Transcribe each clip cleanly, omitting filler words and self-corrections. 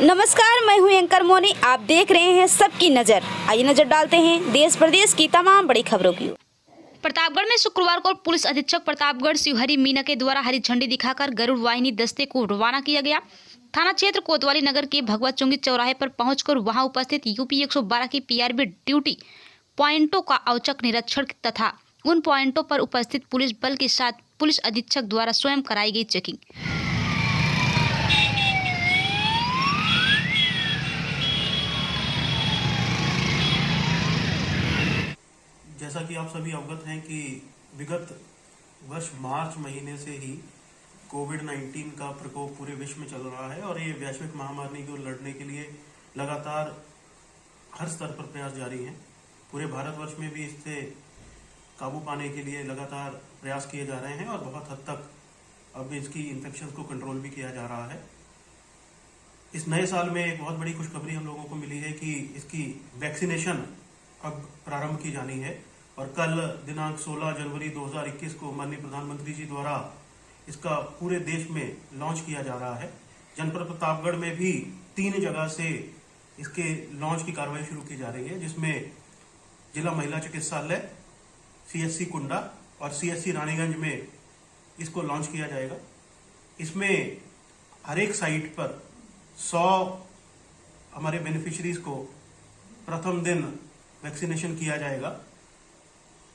नमस्कार, मैं हूं एंकर मोनी। आप देख रहे हैं सबकी नजर। आइए नजर डालते हैं देश प्रदेश की तमाम बड़ी खबरों की। प्रतापगढ़ में शुक्रवार को पुलिस अधीक्षक प्रतापगढ़ शिवहरी मीना के द्वारा हरी झंडी दिखाकर गरुड़ वाहिनी दस्ते को रवाना किया गया। थाना क्षेत्र कोतवाली नगर के भगवत चुंगी चौराहे पर पहुंचकर वहां उपस्थित यूपी 112 की पीआरबी ड्यूटी पॉइंटों का औचक निरीक्षण तथा उन पॉइंटों पर उपस्थित पुलिस बल के साथ पुलिस अधीक्षक द्वारा स्वयं कराई गई चेकिंग। जैसा कि आप सभी अवगत हैं कि विगत वर्ष मार्च महीने से ही कोविड-19 का प्रकोप पूरे विश्व में चल रहा है और ये वैश्विक महामारी को लड़ने के लिए लगातार हर स्तर पर प्रयास जारी हैं। पूरे भारतवर्ष में भी इससे काबू पाने के लिए लगातार प्रयास किए जा रहे हैं और बहुत हद तक अब इसकी इन्फेक्शन को कंट्रोल भी किया जा रहा है। इस नए साल में एक बहुत बड़ी खुशखबरी हम लोगों को मिली है कि इसकी वैक्सीनेशन अब प्रारंभ की जानी है और कल दिनांक 16 जनवरी 2021 को माननीय प्रधानमंत्री जी द्वारा इसका पूरे देश में लॉन्च किया जा रहा है। जनपद प्रतापगढ़ में भी 3 जगह से इसके लॉन्च की कार्रवाई शुरू की जा रही है, जिसमें जिला महिला चिकित्सालय, सीएससी कुंडा और सीएससी रानीगंज में इसको लॉन्च किया जाएगा। इसमें हर एक साइट पर 100 हमारे बेनिफिशरीज को प्रथम दिन वैक्सीनेशन किया जाएगा।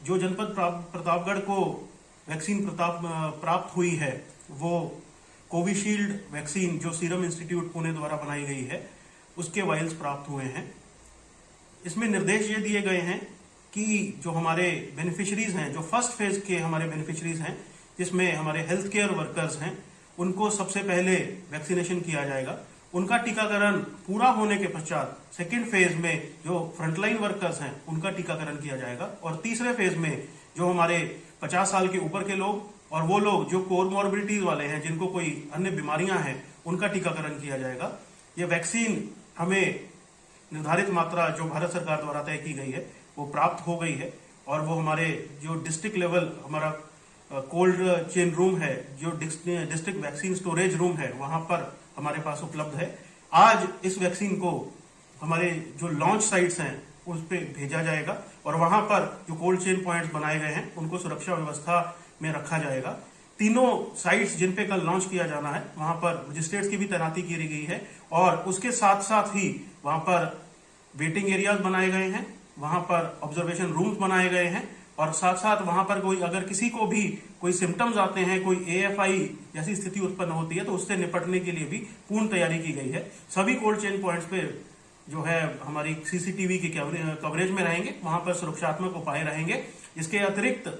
जो जनपद प्रतापगढ़ को वैक्सीन प्राप्त हुई है वो कोविशील्ड वैक्सीन जो सीरम इंस्टीट्यूट पुणे द्वारा बनाई गई है उसके वायल्स प्राप्त हुए हैं। इसमें निर्देश ये दिए गए हैं कि जो हमारे बेनिफिशरीज हैं, जो फर्स्ट फेज के हमारे बेनिफिशरीज हैं, जिसमें हमारे हेल्थ केयर वर्कर्स हैं, उनको सबसे पहले वैक्सीनेशन किया जाएगा। उनका टीकाकरण पूरा होने के पश्चात सेकेंड फेज में जो फ्रंटलाइन वर्कर्स हैं उनका टीकाकरण किया जाएगा और तीसरे फेज में जो हमारे 50 साल के ऊपर के लोग और वो लोग जो कोमॉर्बिडिटीज वाले हैं, जिनको कोई अन्य बीमारियां हैं, उनका टीकाकरण किया जाएगा। ये वैक्सीन हमें निर्धारित मात्रा जो भारत सरकार द्वारा तय की गई है वो प्राप्त हो गई है और वो हमारे जो डिस्ट्रिक्ट लेवल हमारा कोल्ड चेन रूम है, जो डिस्ट्रिक्ट वैक्सीन स्टोरेज रूम है, वहां पर हमारे पास उपलब्ध है। आज इस वैक्सीन को हमारे जो लॉन्च साइट्स हैं उस पे भेजा जाएगा और वहां पर जो कोल्ड चेन पॉइंट्स बनाए गए हैं उनको सुरक्षा व्यवस्था में रखा जाएगा। तीनों साइट्स जिन पे कल लॉन्च किया जाना है वहां पर मजिस्ट्रेट्स की भी तैनाती की गई है और उसके साथ साथ ही वहां पर वेटिंग एरियाज बनाए गए हैं, वहां पर ऑब्जर्वेशन रूम्स बनाए गए हैं और साथ साथ वहां पर कोई अगर किसी को भी कोई सिम्टम्स आते हैं, कोई AFI जैसी स्थिति उत्पन्न होती है तो उससे निपटने के लिए भी पूर्ण तैयारी की गई है। सभी कोल्ड चेन पॉइंट्स पे जो है हमारी CCTV की कवरेज में रहेंगे, वहां पर सुरक्षात्मक उपाय रहेंगे। इसके अतिरिक्त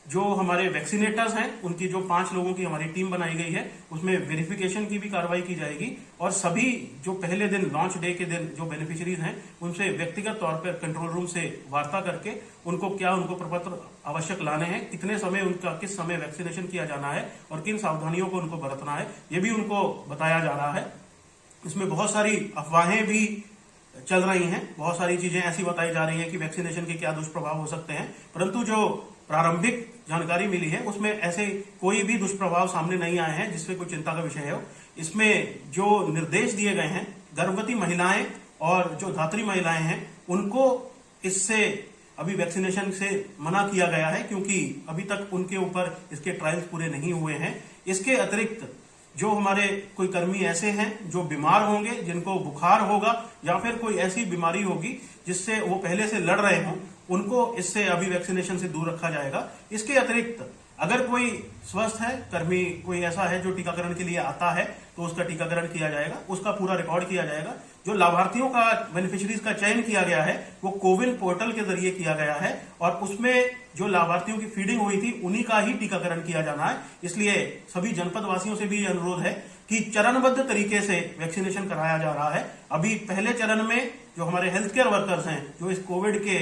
जो हमारे वैक्सीनेटर्स हैं उनकी जो 5 लोगों की हमारी टीम बनाई गई है उसमें वेरिफिकेशन की भी कार्रवाई की जाएगी और सभी जो पहले दिन लॉन्च डे के दिन जो बेनिफिशरीज हैं उनसे व्यक्तिगत तौर पर कंट्रोल रूम से वार्ता करके उनको प्रपत्र आवश्यक लाने हैं, कितने समय उनका किस समय वैक्सीनेशन किया जाना है और किन सावधानियों को उनको बरतना है, ये भी उनको बताया जा रहा है। इसमें बहुत सारी अफवाहें भी चल रही हैं, बहुत सारी चीजें ऐसी बताई जा रही हैं कि वैक्सीनेशन के क्या दुष्प्रभाव हो सकते हैं, परंतु जो प्रारंभिक जानकारी मिली है उसमें ऐसे कोई भी दुष्प्रभाव सामने नहीं आए हैं जिससे कोई चिंता का विषय हो। इसमें जो निर्देश दिए गए हैं, गर्भवती महिलाएं और जो धात्री महिलाएं हैं उनको इससे अभी वैक्सीनेशन से मना किया गया है क्योंकि अभी तक उनके ऊपर इसके ट्रायल्स पूरे नहीं हुए हैं। इसके अतिरिक्त जो हमारे कोई कर्मी ऐसे हैं जो बीमार होंगे, जिनको बुखार होगा या फिर कोई ऐसी बीमारी होगी जिससे वो पहले से लड़ रहे हों, उनको इससे अभी वैक्सीनेशन से दूर रखा जाएगा। इसके अतिरिक्त अगर कोई स्वस्थ है कर्मी, कोई ऐसा है जो टीकाकरण के लिए आता है तो उसका टीकाकरण किया जाएगा, उसका पूरा रिकॉर्ड किया जाएगा। जो लाभार्थियों का बेनिफिशरीज का चयन किया गया है वो कोविन पोर्टल के जरिए किया गया है और उसमें जो लाभार्थियों की फीडिंग हुई थी उन्हीं का ही टीकाकरण किया जाना है। इसलिए सभी जनपद वासियों से भी ये अनुरोध है कि चरणबद्ध तरीके से वैक्सीनेशन कराया जा रहा है। अभी पहले चरण में जो हमारे हेल्थ केयर वर्कर्स हैं, जो इस कोविड के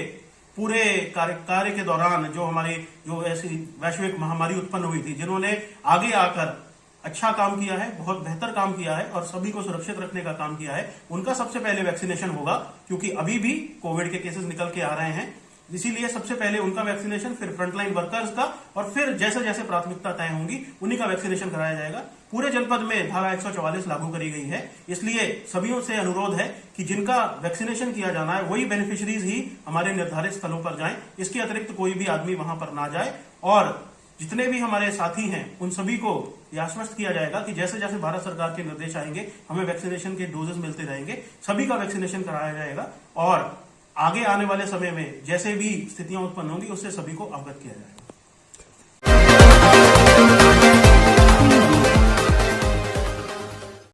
पूरे कार्य के दौरान जो हमारी जो ऐसी वैश्विक महामारी उत्पन्न हुई थी, जिन्होंने आगे आकर अच्छा काम किया है, बहुत बेहतर काम किया है और सभी को सुरक्षित रखने का काम किया है, उनका सबसे पहले वैक्सीनेशन होगा क्योंकि अभी भी कोविड के केसेस निकल के आ रहे हैं। इसीलिए सबसे पहले उनका वैक्सीनेशन, फिर फ्रंटलाइन वर्कर्स का, और फिर जैसे जैसे प्राथमिकता तय होंगी उन्हीं का वैक्सीनेशन कराया जाएगा। पूरे जनपद में धारा 144 लागू करी गई है, इसलिए सभी से अनुरोध है कि जिनका वैक्सीनेशन किया जाना है वही बेनिफिशरीज ही हमारे निर्धारित स्थलों पर जाएं। इसके अतिरिक्त कोई भी आदमी वहां पर ना जाए, और जितने भी हमारे साथी हैं उन सभी को यह आश्वस्त किया जाएगा कि जैसे जैसे भारत सरकार के निर्देश आएंगे हमें वैक्सीनेशन के डोजेस मिलते रहेंगे, सभी का वैक्सीनेशन कराया जाएगा, और आगे आने वाले समय में जैसे भी स्थितियां उत्पन्न होंगी उससे सभी को अवगत किया जाएगा।